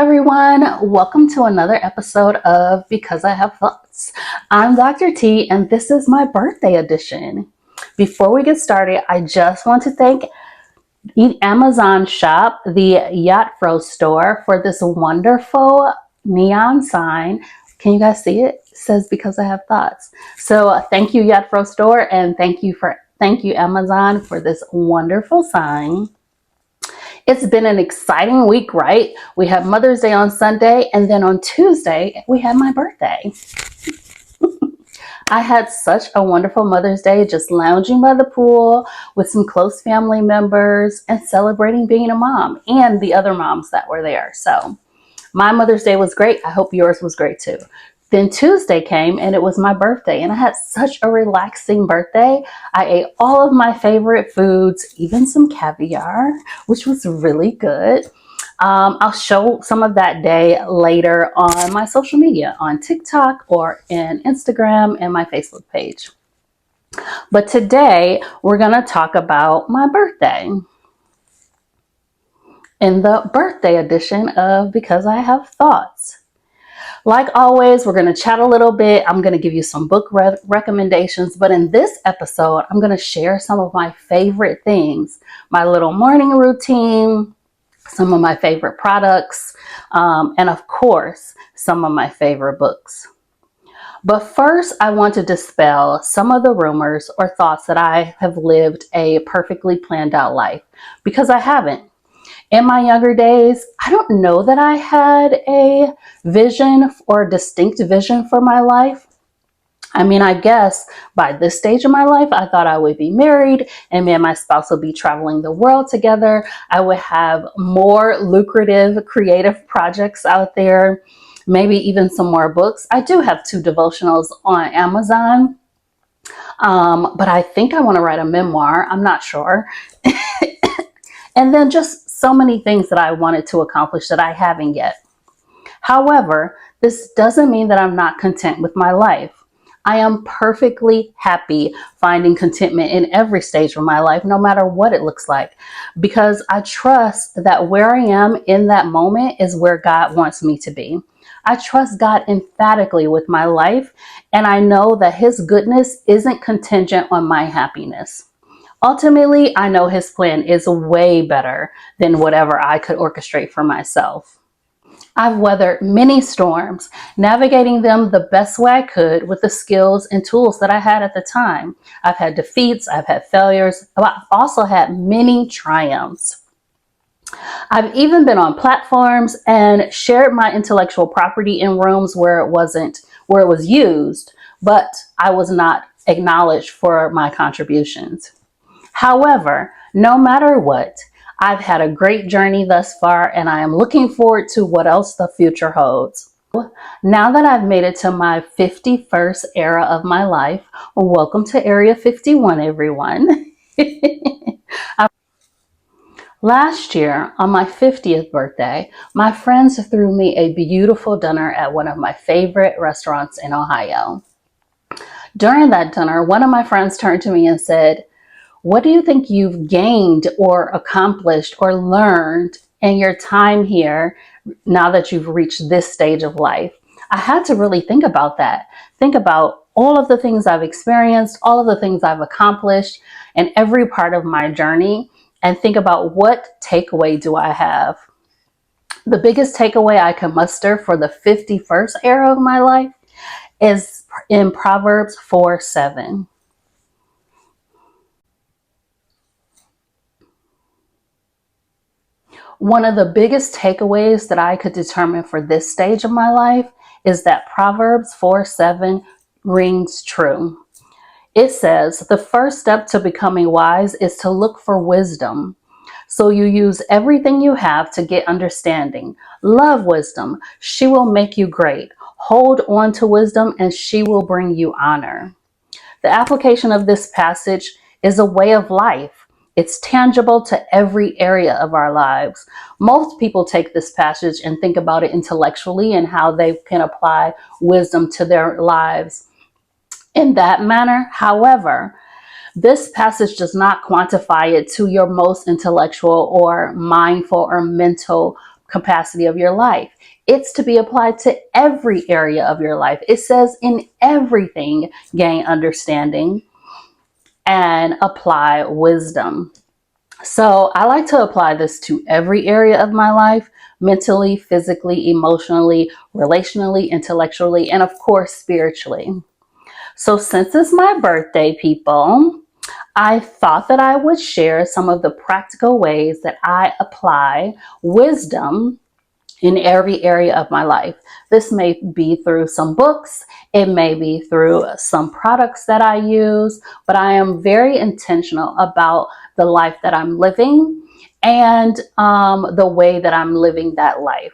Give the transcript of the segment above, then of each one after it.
everyone. Welcome to another episode of Because I Have Thoughts. I'm Dr. T, and this is my birthday edition. Before we get started, I just want to thank Amazon Shop, the Yacht Fro store, for this wonderful neon sign. Can you guys see it? It says Because I Have Thoughts. So thank you, Yacht Fro store, and thank you Amazon for this wonderful sign. It's been an exciting week, right? We have Mother's Day on Sunday, and then on Tuesday, we had my birthday. I had such a wonderful Mother's Day, just lounging by the pool with some close family members and celebrating being a mom and the other moms that were there. So my Mother's Day was great. I hope yours was great too. Then Tuesday came and it was my birthday, and I had such a relaxing birthday. I ate all of my favorite foods, even some caviar, which was really good. I'll show some of that day later on my social media, on TikTok or in Instagram and my Facebook page. But today we're going to talk about my birthday in the birthday edition of Because I Have Thoughts. Like always, we're going to chat a little bit. I'm going to give you some book recommendations. But in this episode, I'm going to share some of my favorite things, my little morning routine, some of my favorite products, and of course, some of my favorite books. But first, I want to dispel some of the rumors or thoughts that I have lived a perfectly planned out life, because I haven't. In my younger days, I don't know that I had a vision or a distinct vision for my life. I mean, I guess by this stage of my life, I thought I would be married and me and my spouse would be traveling the world together. I would have more lucrative creative projects out there, maybe even some more books. I do have 2 devotionals on Amazon, but I think I want to write a memoir. I'm not sure. And then just so many things that I wanted to accomplish that I haven't yet. However, this doesn't mean that I'm not content with my life. I am perfectly happy finding contentment in every stage of my life, no matter what it looks like, because I trust that where I am in that moment is where God wants me to be. I trust God emphatically with my life, and I know that His goodness isn't contingent on my happiness. Ultimately, I know His plan is way better than whatever I could orchestrate for myself. I've weathered many storms, navigating them the best way I could with the skills and tools that I had at the time. I've had defeats, I've had failures, but I've also had many triumphs. I've even been on platforms and shared my intellectual property in rooms where it was used, but I was not acknowledged for my contributions. However, no matter what, I've had a great journey thus far, and I am looking forward to what else the future holds. Now that I've made it to my 51st era of my life, welcome to Area 51, everyone. Last year, on my 50th birthday, my friends threw me a beautiful dinner at one of my favorite restaurants in Ohio. During that dinner, one of my friends turned to me and said, "What do you think you've gained or accomplished or learned in your time here now that you've reached this stage of life?" I had to really think about that. Think about all of the things I've experienced, all of the things I've accomplished in every part of my journey, and think about what takeaway do I have. The biggest takeaway I can muster for the 51st era of my life is in Proverbs 4:7. One of the biggest takeaways that I could determine for this stage of my life is that Proverbs 4:7 rings true. It says, "The first step to becoming wise is to look for wisdom. So you use everything you have to get understanding. Love wisdom. She will make you great. Hold on to wisdom, and she will bring you honor." The application of this passage is a way of life. It's tangible to every area of our lives. Most people take this passage and think about it intellectually and how they can apply wisdom to their lives in that manner. However, this passage does not quantify it to your most intellectual or mindful or mental capacity of your life. It's to be applied to every area of your life. It says in everything, gain understanding and apply wisdom. So I like to apply this to every area of my life: mentally, physically, emotionally, relationally, intellectually, and of course, spiritually. So since it's my birthday, people, I thought that I would share some of the practical ways that I apply wisdom in every area of my life. This may be through some books, it may be through some products that I use, but I am very intentional about the life that I'm living and the way that I'm living that life.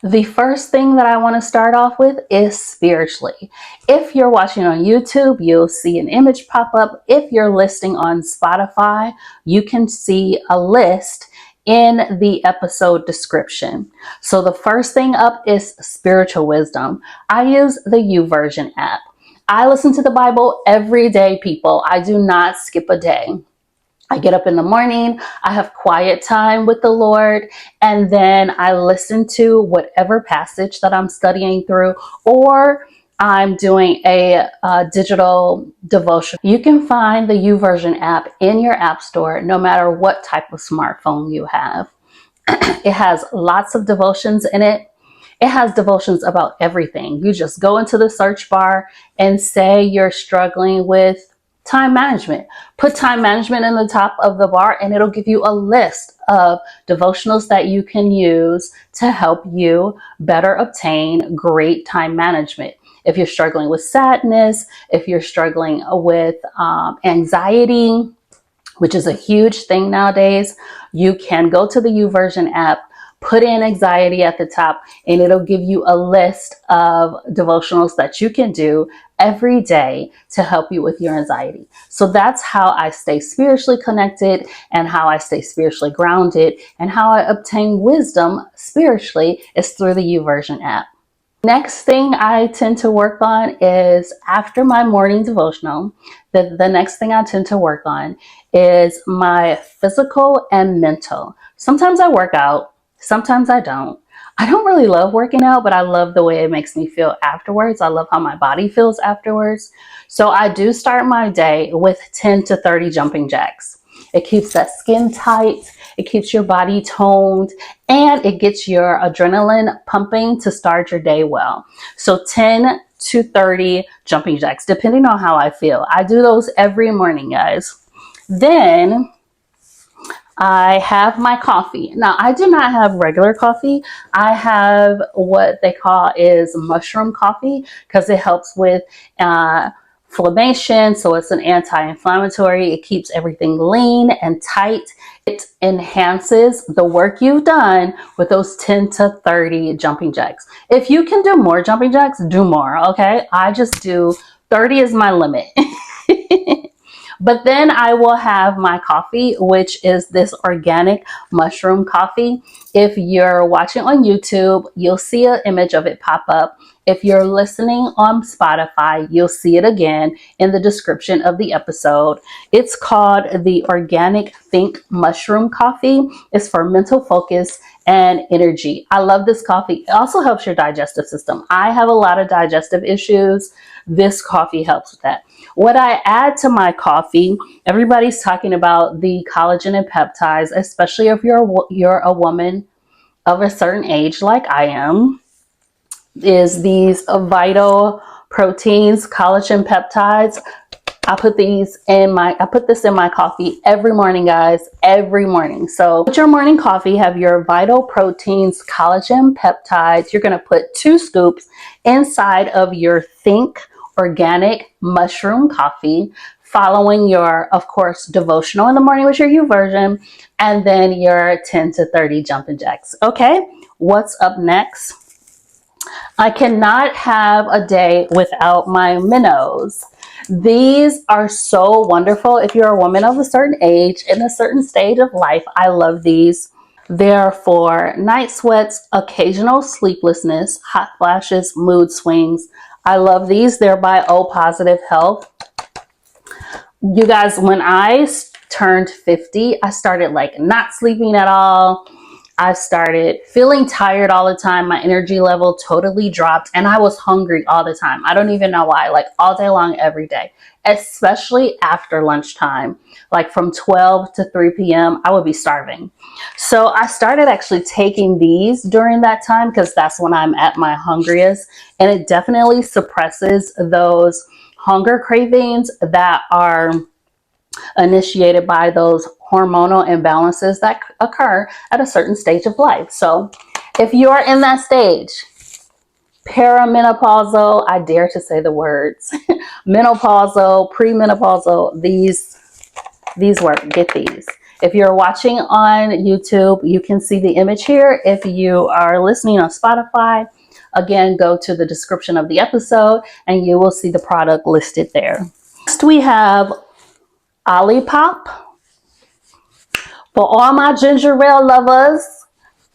The first thing that I want to start off with is spiritually. If you're watching on YouTube, you'll see an image pop up. If you're listening on Spotify, you can see a list in the episode description. So the first thing up is spiritual wisdom. I use the YouVersion app. I listen to the Bible every day, people. I do not skip a day. I get up in the morning, I have quiet time with the Lord, and then I listen to whatever passage that I'm studying through, or I'm doing a digital devotion. You can find the YouVersion app in your app store no matter what type of smartphone you have. It has lots of devotions in it. It has devotions about everything. You just go into the search bar and say you're struggling with time management. Put time management in the top of the bar and it'll give you a list of devotionals that you can use to help you better obtain great time management. If you're struggling with sadness, if you're struggling with anxiety, which is a huge thing nowadays, you can go to the YouVersion app, put in anxiety at the top, and it'll give you a list of devotionals that you can do every day to help you with your anxiety. So that's how I stay spiritually connected and how I stay spiritually grounded and how I obtain wisdom spiritually is through the YouVersion app. Next thing I tend to work on is after my morning devotional, the next thing I tend to work on is my physical and mental. Sometimes I work out, sometimes I don't. I don't really love working out, but I love the way it makes me feel afterwards. I love how my body feels afterwards. So I do start my day with 10 to 30 jumping jacks. It keeps that skin tight, it keeps your body toned, and it gets your adrenaline pumping to start your day well. So 10 to 30 jumping jacks, depending on how I feel. I do those every morning, guys. Then I have my coffee. Now, I do not have regular coffee. I have what they call is mushroom coffee because it helps with inflammation. So it's an anti-inflammatory. It keeps everything lean and tight. It enhances the work you've done with those 10 to 30 jumping jacks. If you can do more jumping jacks, do more, okay? I just do 30 is my limit. But then I will have my coffee, which is this organic mushroom coffee. If you're watching on YouTube, you'll see an image of it pop up. If you're listening on Spotify, you'll see it again in the description of the episode. It's called the Organic Think Mushroom Coffee. It's for mental focus and energy. I love this coffee. It also helps your digestive system. I have a lot of digestive issues. This coffee helps with that. What I add to my coffee, everybody's talking about the collagen and peptides, especially if you're a woman of a certain age like I am, is these vital proteins, collagen peptides. I put this in my coffee every morning, guys, every morning. So with your morning coffee, have your vital proteins, collagen peptides. You're going to put 2 scoops inside of your Think Organic Mushroom Coffee, following your, of course, devotional in the morning with your YouVersion, and then your 10 to 30 jumping jacks. Okay, what's up next? I cannot have a day without my minnows. These are so wonderful. If you're a woman of a certain age, in a certain stage of life, I love these. They're for night sweats, occasional sleeplessness, hot flashes, mood swings. I love these. They're by O Positive Health. You guys, when I turned 50, I started like not sleeping at all. I started feeling tired all the time. My energy level totally dropped and I was hungry all the time. I don't even know why, like all day long, every day, especially after lunchtime, like from 12 to 3 p.m. I would be starving. So I started actually taking these during that time because that's when I'm at my hungriest. And it definitely suppresses those hunger cravings that are initiated by those hormonal imbalances that occur at a certain stage of life. So if you are in that stage, perimenopausal, I dare to say the words, menopausal, premenopausal, these work, get these. If you're watching on YouTube, you can see the image here. If you are listening on Spotify, again, go to the description of the episode and you will see the product listed there. Next, we have Olipop. For all my ginger ale lovers,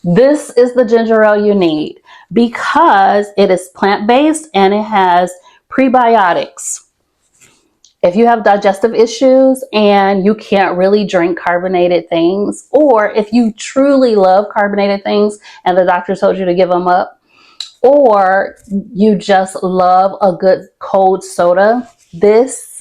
this is the ginger ale you need because it is plant-based and it has prebiotics. If you have digestive issues and you can't really drink carbonated things, or if you truly love carbonated things and the doctor told you to give them up, or you just love a good cold soda, this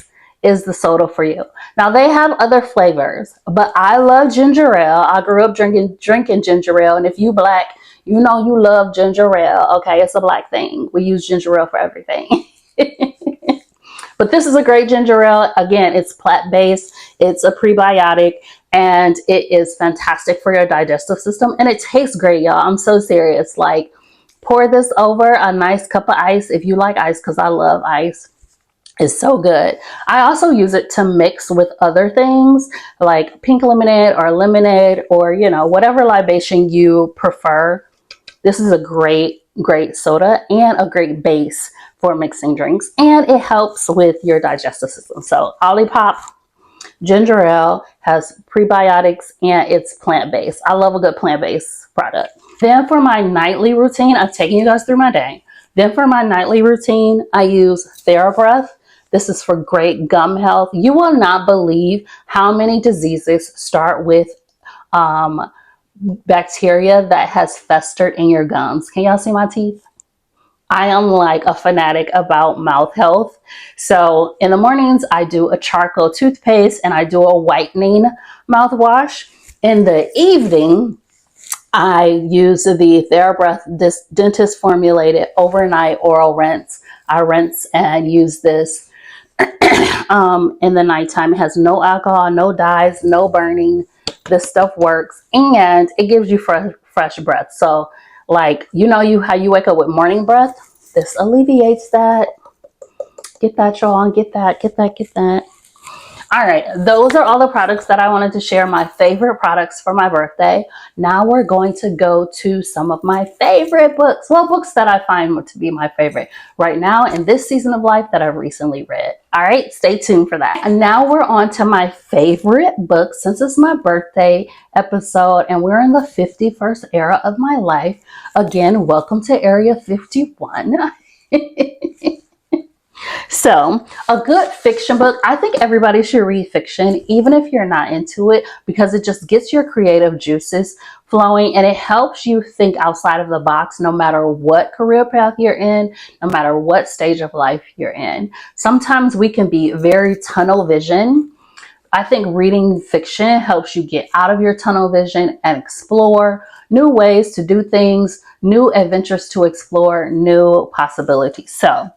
is the soda for you. Now they have other flavors, but I love ginger ale. I grew up drinking ginger ale, and if you Black, you know you love ginger ale. Okay, it's a Black thing. We use ginger ale for everything. But this is a great ginger ale. Again, it's plant-based, it's a prebiotic, and it is fantastic for your digestive system, and it tastes great, y'all. I'm so serious. Like, pour this over a nice cup of ice if you like ice, because I love ice. It's so good. I also use it to mix with other things like pink lemonade or lemonade, or, you know, whatever libation you prefer. This is a great soda and a great base for mixing drinks, and it helps with your digestive system. So Olipop ginger ale has prebiotics and it's plant-based. I love a good plant-based product. Then for my nightly routine, I've taken you guys through my day. Then for my nightly routine, I use TheraBreath. This is for great gum health. You will not believe how many diseases start with bacteria that has festered in your gums. Can y'all see my teeth? I am like a fanatic about mouth health. So in the mornings, I do a charcoal toothpaste and I do a whitening mouthwash. In the evening, I use the TheraBreath dentist formulated overnight oral rinse. I rinse and use this in the nighttime. It has no alcohol, no dyes, no burning. This stuff works and it gives you fresh breath. So like, you know, how you wake up with morning breath, this alleviates that. Get that, y'all. Get that. All right, those are all the products that I wanted to share, my favorite products for my birthday. Now we're going to go to some of my favorite books. Well, books that I find to be my favorite right now in this season of life that I've recently read. All right, stay tuned for that. And now we're on to my favorite book since it's my birthday episode and we're in the 51st era of my life. Again, welcome to Area 51. So a good fiction book, I think everybody should read fiction, even if you're not into it, because it just gets your creative juices flowing and it helps you think outside of the box no matter what career path you're in, no matter what stage of life you're in. Sometimes we can be very tunnel vision. I think reading fiction helps you get out of your tunnel vision and explore new ways to do things, new adventures to explore, new possibilities. So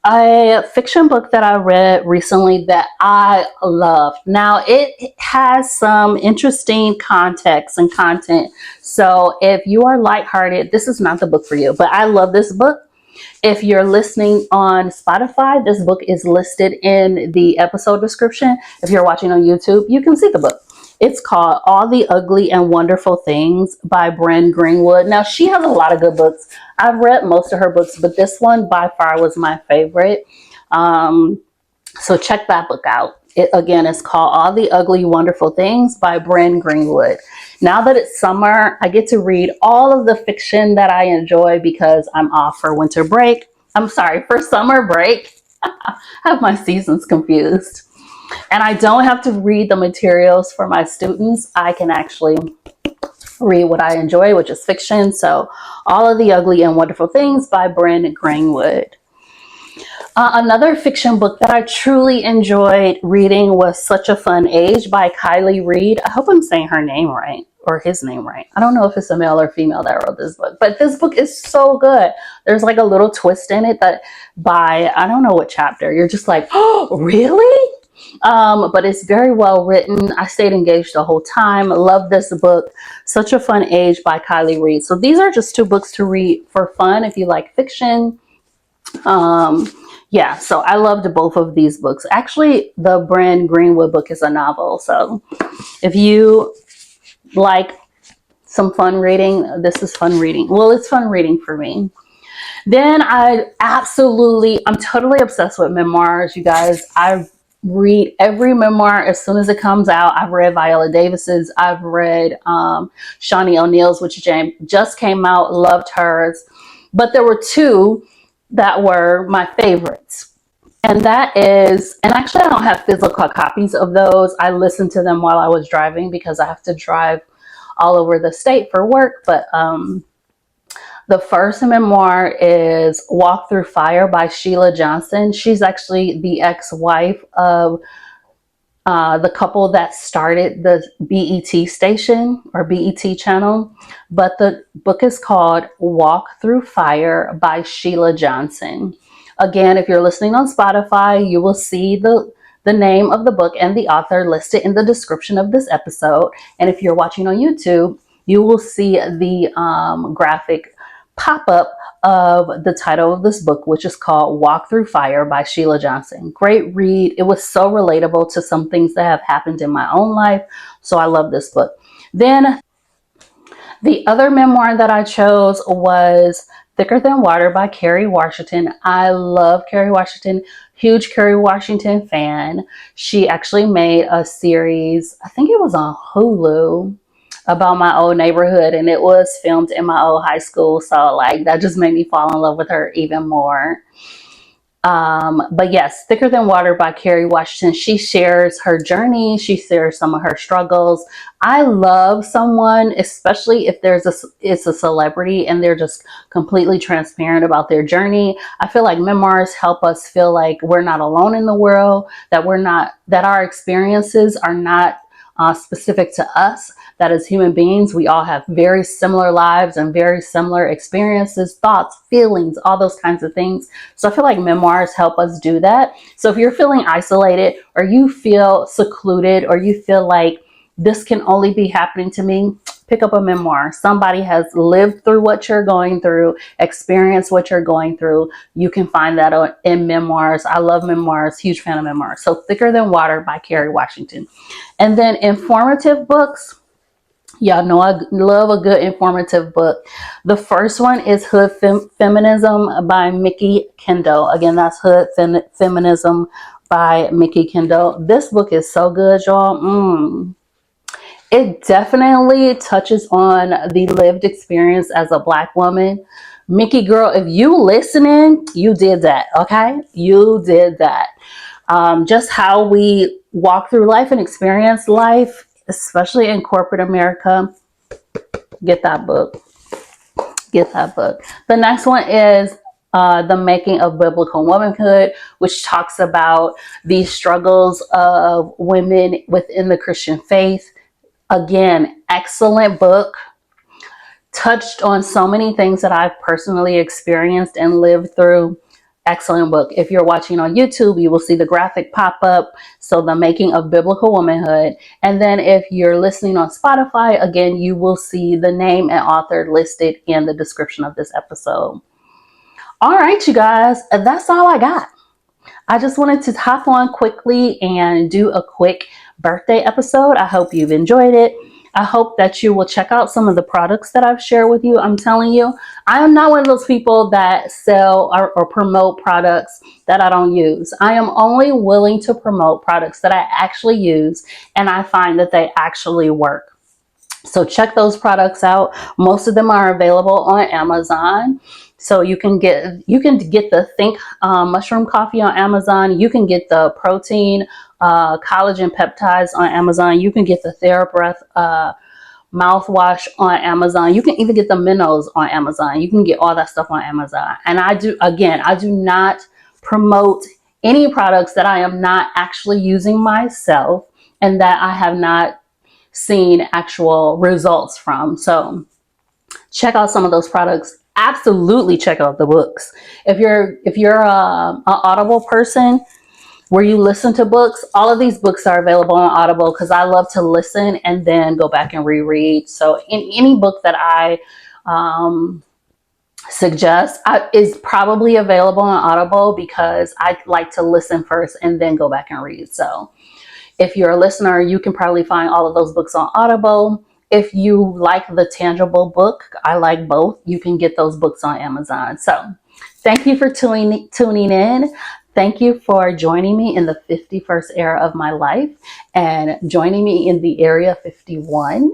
a fiction book that I read recently that I loved. Now, it has some interesting context and content. So if you are lighthearted, this is not the book for you, but I love this book. If you're listening on Spotify, this book is listed in the episode description. If you're watching on YouTube, you can see the book. It's called All the Ugly and Wonderful Things by Bren Greenwood. Now, she has a lot of good books. I've read most of her books, but this one by far was my favorite. So check that book out. It again is called All the Ugly Wonderful Things by Bren Greenwood. Now that it's summer, I get to read all of the fiction that I enjoy because I'm off for winter break. I'm sorry, for summer break. I have my seasons confused. And I don't have to read the materials for my students. I can actually read what I enjoy, which is fiction. So All of the Ugly and Wonderful Things by Bryn Greenwood. Another fiction book that I truly enjoyed reading was Such a Fun Age by Kylie Reed. I hope I'm saying her name right, or his name right. I don't know if it's a male or female that wrote this book, but this book is so good. There's like a little twist in it that by, I don't know what chapter, you're just like, oh, really? But it's very well written. I stayed engaged the whole time. Love this book, Such a Fun Age by Kylie Reed. So these are just two books to read for fun if you like fiction. Yeah, so I loved both of these books. Actually, the Bryn Greenwood book is a novel. So if you like some fun reading, this is fun reading. Well, it's fun reading for me. Then I'm totally obsessed with memoirs, you guys. I read every memoir as soon as it comes out. I've read Viola Davis's. I've read Shaunie O'Neill's, which just came out. Loved hers. But there were two that were my favorites. And that is, and actually I don't have physical copies of those. I listened to them while I was driving because I have to drive all over the state for work. But the first memoir is Walk Through Fire by Sheila Johnson. She's actually the ex-wife of the couple that started the BET station or BET channel. But the book is called Walk Through Fire by Sheila Johnson. Again, if you're listening on Spotify, you will see the name of the book and the author listed in the description of this episode. And if you're watching on YouTube, you will see the graphic pop-up of the title of this book, which is called Walk Through Fire by Sheila Johnson. Great read. It was so relatable to some things that have happened in my own life. So I love this book. Then the other memoir that I chose was Thicker Than Water by Kerry Washington. I love Kerry Washington. Huge Kerry Washington fan. She actually made a series, I think it was on Hulu, about my old neighborhood, and it was filmed in my old high school. So like that just made me fall in love with her even more. But yes, Thicker Than Water by Kerry Washington. She shares her journey. She shares some of her struggles. I love someone, especially if it's a celebrity and they're just completely transparent about their journey. I feel like memoirs help us feel like we're not alone in the world, that our experiences are not specific to us, that as human beings, we all have very similar lives and very similar experiences, thoughts, feelings, all those kinds of things. So I feel like memoirs help us do that. So if you're feeling isolated or you feel secluded or you feel like this can only be happening to me, pick up a memoir. Somebody has lived through what you're going through, experienced what you're going through. You can find that in memoirs. I love memoirs, huge fan of memoirs. So Thicker Than Water by Kerry Washington. And then informative books. Y'all know I love a good informative book. The first one is Hood Feminism by Mikki Kendall. Again, that's Hood Feminism by Mikki Kendall. This book is so good, y'all. It definitely touches on the lived experience as a Black woman. Mikki, girl, if you listening, you did that, okay? You did that. Just how we walk through life and experience life, especially in corporate America. Get that book. Get that book. The next one is The Making of Biblical Womanhood, which talks about the struggles of women within the Christian faith. Again, excellent book. Touched on so many things that I've personally experienced and lived through. Excellent book. If you're watching on YouTube, you will see the graphic pop up. So The Making of Biblical Womanhood. And then if you're listening on Spotify, again, you will see the name and author listed in the description of this episode. All right, you guys, that's all I got. I just wanted to hop on quickly and do a quick birthday episode. I hope you've enjoyed it. I hope that you will check out some of the products that I've shared with you. I'm telling you, I am not one of those people that sell or promote products that I don't use. I am only willing to promote products that I actually use and I find that they actually work. So check those products out. Most of them are available on Amazon. So you can get the Think mushroom coffee on Amazon. You can get the protein collagen peptides on Amazon. You can get the TheraBreath mouthwash on Amazon. You can even get the minnows on Amazon. You can get all that stuff on Amazon. And I do not promote any products that I am not actually using myself and that I have not seen actual results from. So check out some of those products. Absolutely check out the books. If you're an Audible person where you listen to books, all of these books are available on Audible because I love to listen and then go back and reread. So in any book that I suggest is probably available on Audible because I like to listen first and then go back and read. So if you're a listener, you can probably find all of those books on Audible. If you like the tangible book, I like both. You can get those books on Amazon. So thank you for tuning in. Thank you for joining me in the 51st era of my life and joining me in the area 51.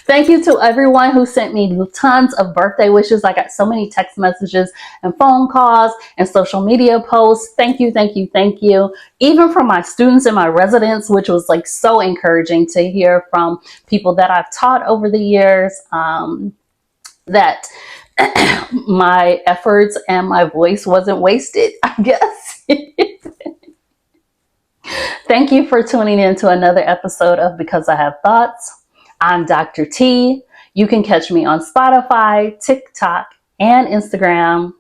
Thank you to everyone who sent me tons of birthday wishes. I got so many text messages and phone calls and social media posts. Thank you, thank you, thank you. Even from my students and my residents, which was like so encouraging to hear from people that I've taught over the years, that my efforts and my voice wasn't wasted, I guess. Thank you for tuning in to another episode of Because I Have Thoughts. I'm Dr. T. You can catch me on Spotify, TikTok, and Instagram,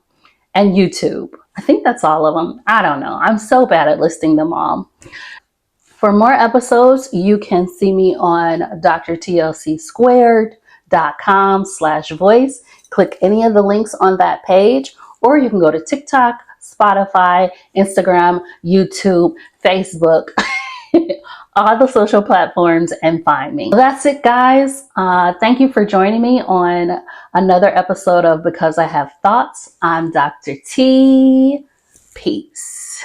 and YouTube. I think that's all of them. I don't know. I'm so bad at listing them all. For more episodes, you can see me on drtlcsquared.com/voice. Click any of the links on that page, or you can go to TikTok, Spotify, Instagram, YouTube, Facebook, all the social platforms, and find me. That's it, guys. Thank you for joining me on another episode of Because I Have Thoughts. I'm Dr. T. Peace.